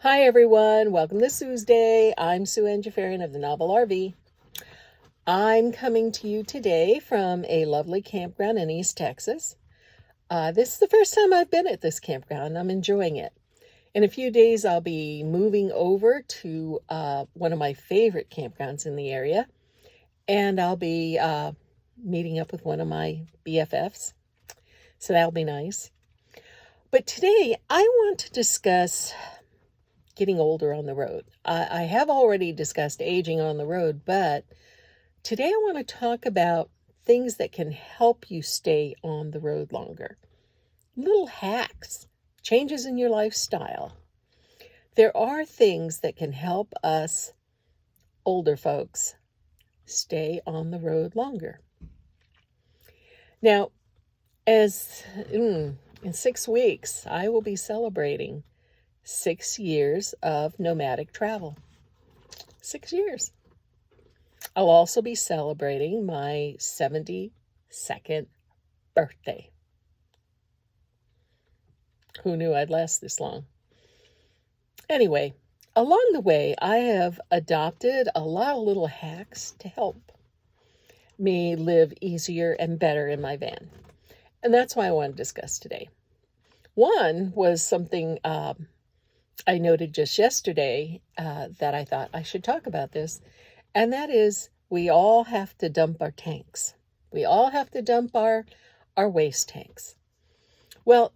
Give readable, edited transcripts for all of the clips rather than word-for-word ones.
Hi everyone, welcome to Sue's Day. I'm Sue Ann Jafarian of the Novel RV. I'm coming to you today from a lovely campground in East Texas. This is the first time I've been at this campground and I'm enjoying it. In a few days I'll be moving over to one of my favorite campgrounds in the area, and I'll be meeting up with one of my BFFs, so that'll be nice. But today I want to discuss getting older on the road. I have already discussed aging on the road, but today I want to talk about things that can help you stay on the road longer. Little hacks, changes in your lifestyle. There are things that can help us older folks stay on the road longer. Now, in 6 weeks, I will be celebrating 6 years of nomadic travel. 6 years. I'll also be celebrating my 72nd birthday. Who knew I'd last this long? Anyway, along the way, I have adopted a lot of little hacks to help me live easier and better in my van. And that's why I want to discuss today. One was something I noted just yesterday that I thought I should talk about this, and that is we all have to dump our tanks. We all have to dump our waste tanks. Well,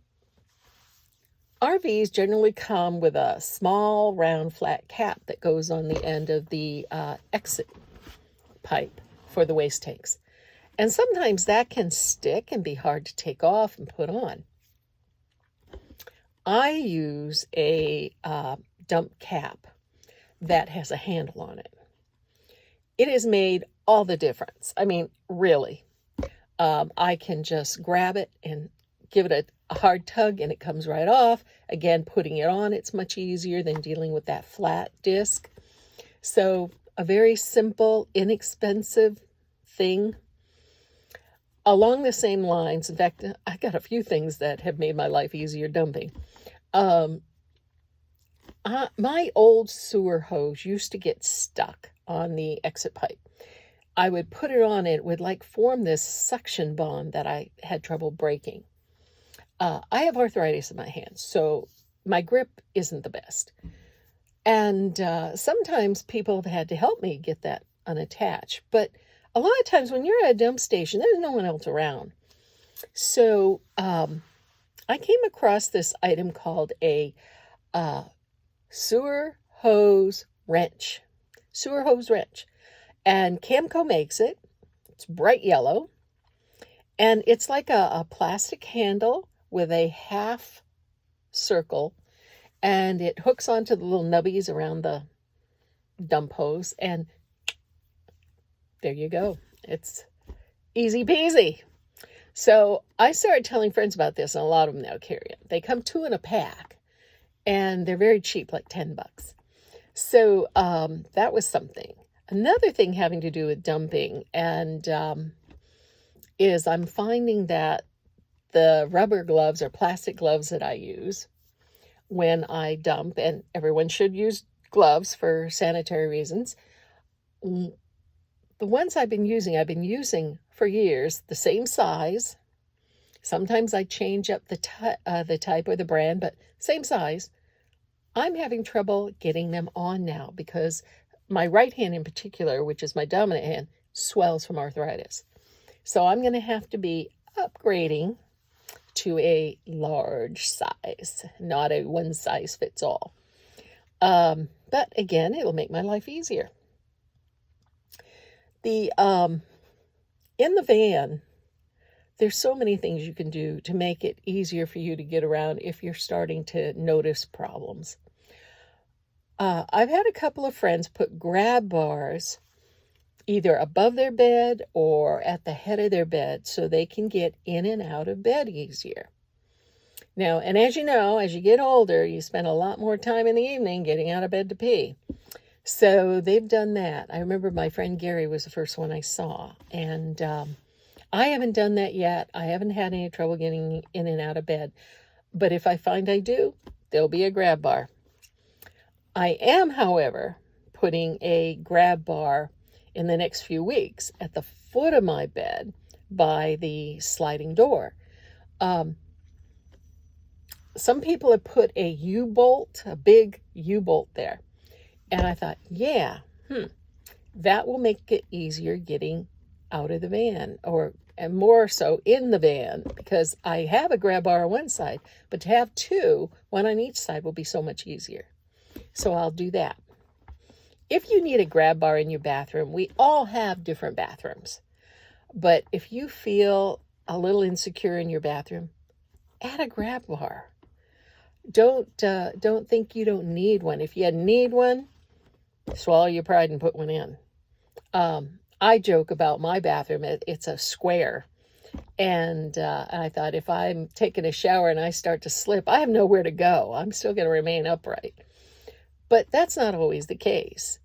RVs generally come with a small, round, flat cap that goes on the end of the exit pipe for the waste tanks. And sometimes that can stick and be hard to take off and put on. I use a dump cap that has a handle on it. It has made all the difference. I mean, really. I can just grab it and give it a hard tug and it comes right off. Again, putting it on, it's much easier than dealing with that flat disc. So a very simple, inexpensive thing. Along the same lines, in fact, I got a few things that have made my life easier dumping. My old sewer hose used to get stuck on the exit pipe. I would put it on, it would form this suction bond that I had trouble breaking. I have arthritis in my hands, so my grip isn't the best. And sometimes people have had to help me get that unattached. But a lot of times when you're at a dump station, there's no one else around. So I came across this item called a sewer hose wrench. Sewer hose wrench. And Camco makes it. It's bright yellow. And it's like a plastic handle with a half circle. And it hooks onto the little nubbies around the dump hose. And there you go. It's easy peasy. So I started telling friends about this, and a lot of them now carry it. They come 2 in a pack, and they're very cheap, like $10. So that was something. Another thing having to do with dumping and is I'm finding that the rubber gloves or plastic gloves that I use when I dump, and everyone should use gloves for sanitary reasons, the ones I've been using for years, the same size. Sometimes I change up the type or the brand, but same size. I'm having trouble getting them on now because my right hand in particular, which is my dominant hand, swells from arthritis. So I'm going to have to be upgrading to a large size, not a one size fits all. But again, it'll make my life easier. In the van, there's so many things you can do to make it easier for you to get around if you're starting to notice problems. I've had a couple of friends put grab bars either above their bed or at the head of their bed so they can get in and out of bed easier. Now, and as you know, as you get older, you spend a lot more time in the evening getting out of bed to pee. So they've done that. I remember my friend Gary was the first one I saw, and I haven't done that yet. I haven't had any trouble getting in and out of bed. But if I find I do, there'll be a grab bar. I am, however, putting a grab bar in the next few weeks at the foot of my bed by the sliding door. Some people have put a U-bolt, a big U-bolt there. And I thought, yeah, that will make it easier getting out of the van, and more so in the van, because I have a grab bar on one side, but to have two, one on each side, will be so much easier. So I'll do that. If you need a grab bar in your bathroom, we all have different bathrooms. But if you feel a little insecure in your bathroom, add a grab bar. Don't think you don't need one. If you need one, swallow your pride and put one in. I joke about my bathroom. It's a square. And I thought, if I'm taking a shower and I start to slip, I have nowhere to go. I'm still going to remain upright. But that's not always the case.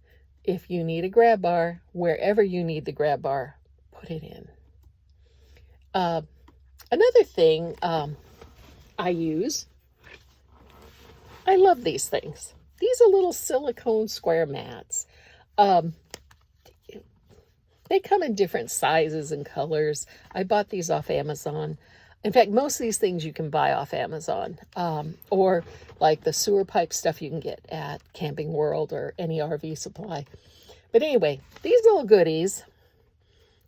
If you need a grab bar, wherever you need the grab bar, put it in. Another thing I use, I love these things. These are little silicone square mats. They come in different sizes and colors. I bought these off Amazon. In fact, most of these things you can buy off Amazon, or like the sewer pipe stuff you can get at Camping World or any RV supply. But anyway, these little goodies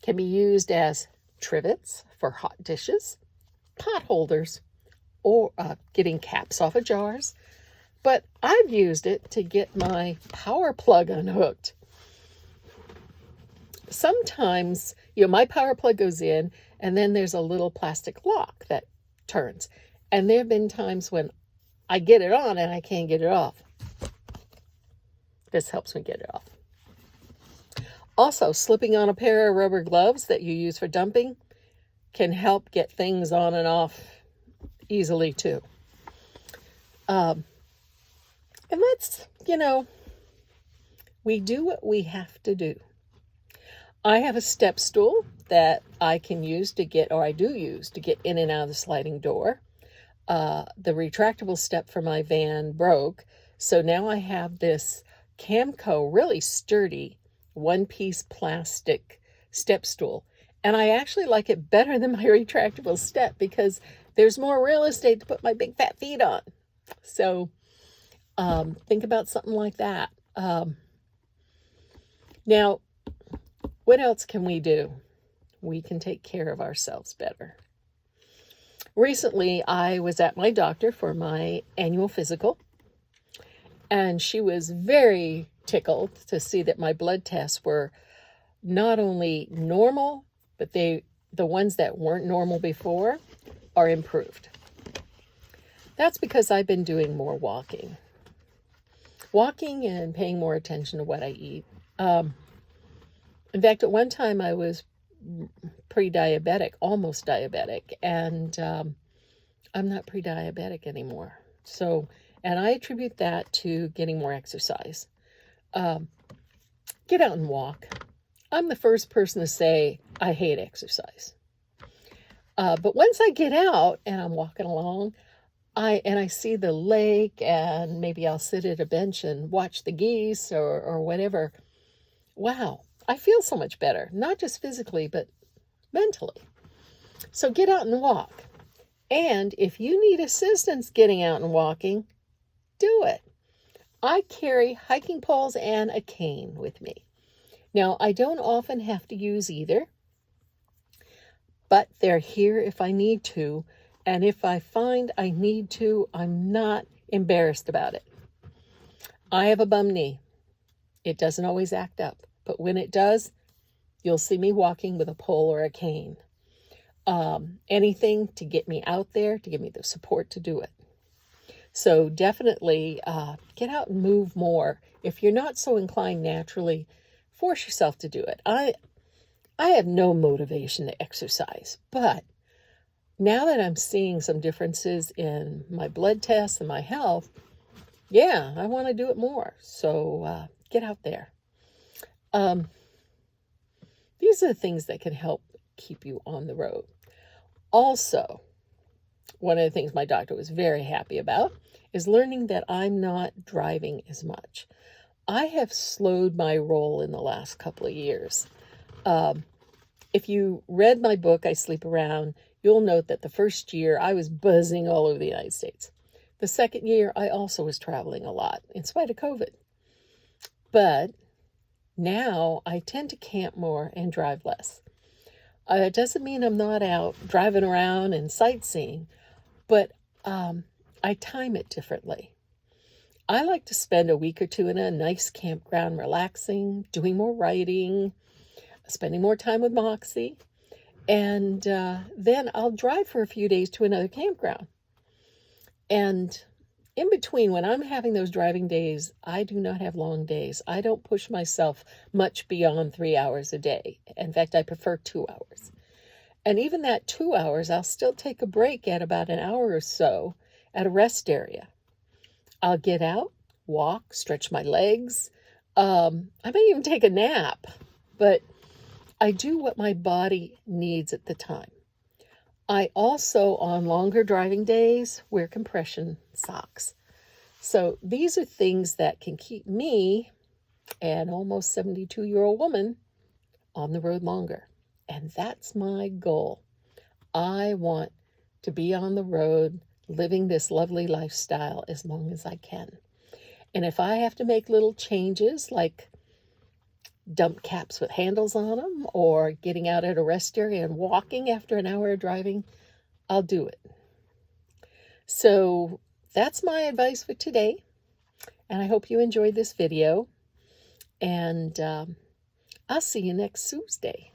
can be used as trivets for hot dishes, pot holders, or getting caps off of jars. But I've used it to get my power plug unhooked. Sometimes, my power plug goes in, and then there's a little plastic lock that turns. And there have been times when I get it on and I can't get it off. This helps me get it off. Also, slipping on a pair of rubber gloves that you use for dumping can help get things on and off easily too. And that's, we do what we have to do. I have a step stool that I can use to get, or I do use to get in and out of the sliding door. The retractable step for my van broke, so now I have this Camco really sturdy one-piece plastic step stool. And I actually like it better than my retractable step because there's more real estate to put my big fat feet on. So think about something like that. Now, what else can we do? We can take care of ourselves better. Recently, I was at my doctor for my annual physical, and she was very tickled to see that my blood tests were not only normal, but the ones that weren't normal before are improved. That's because I've been doing more walking and paying more attention to what I eat. In fact, at one time I was pre-diabetic, almost diabetic, and I'm not pre-diabetic anymore. So, and I attribute that to getting more exercise. Get out and walk. I'm the first person to say I hate exercise. But once I get out and I'm walking along, I see the lake, and maybe I'll sit at a bench and watch the geese or whatever. Wow, I feel so much better, not just physically, but mentally. So get out and walk. And if you need assistance getting out and walking, do it. I carry hiking poles and a cane with me. Now, I don't often have to use either, but they're here if I need to. And if I find I need to, I'm not embarrassed about it. I have a bum knee. It doesn't always act up, but when it does, you'll see me walking with a pole or a cane. Anything to get me out there, to give me the support to do it. So definitely get out and move more. If you're not so inclined naturally, force yourself to do it. I have no motivation to exercise, but now that I'm seeing some differences in my blood tests and my health, yeah, I want to do it more. So get out there. These are the things that can help keep you on the road. Also, one of the things my doctor was very happy about is learning that I'm not driving as much. I have slowed my roll in the last couple of years. If you read my book, I Sleep Around, you'll note that the first year I was buzzing all over the United States. The second year, I also was traveling a lot, in spite of COVID. But now I tend to camp more and drive less. It doesn't mean I'm not out driving around and sightseeing, but I time it differently. I like to spend a week or two in a nice campground, relaxing, doing more writing, spending more time with Moxie, and then I'll drive for a few days to another campground. And in between, when I'm having those driving days, I do not have long days. I don't push myself much beyond 3 hours a day. In fact, I prefer 2 hours. And even that 2 hours, I'll still take a break at about an hour or so at a rest area. I'll get out, walk, stretch my legs. I may even take a nap, but I do what my body needs at the time. I also, on longer driving days, wear compression socks. So these are things that can keep me, an almost 72-year-old woman, on the road longer. And that's my goal. I want to be on the road, living this lovely lifestyle as long as I can. And if I have to make little changes, like dump caps with handles on them, or getting out at a rest area and walking after an hour of driving, I'll do it. So that's my advice for today, and I hope you enjoyed this video, and I'll see you next Tuesday.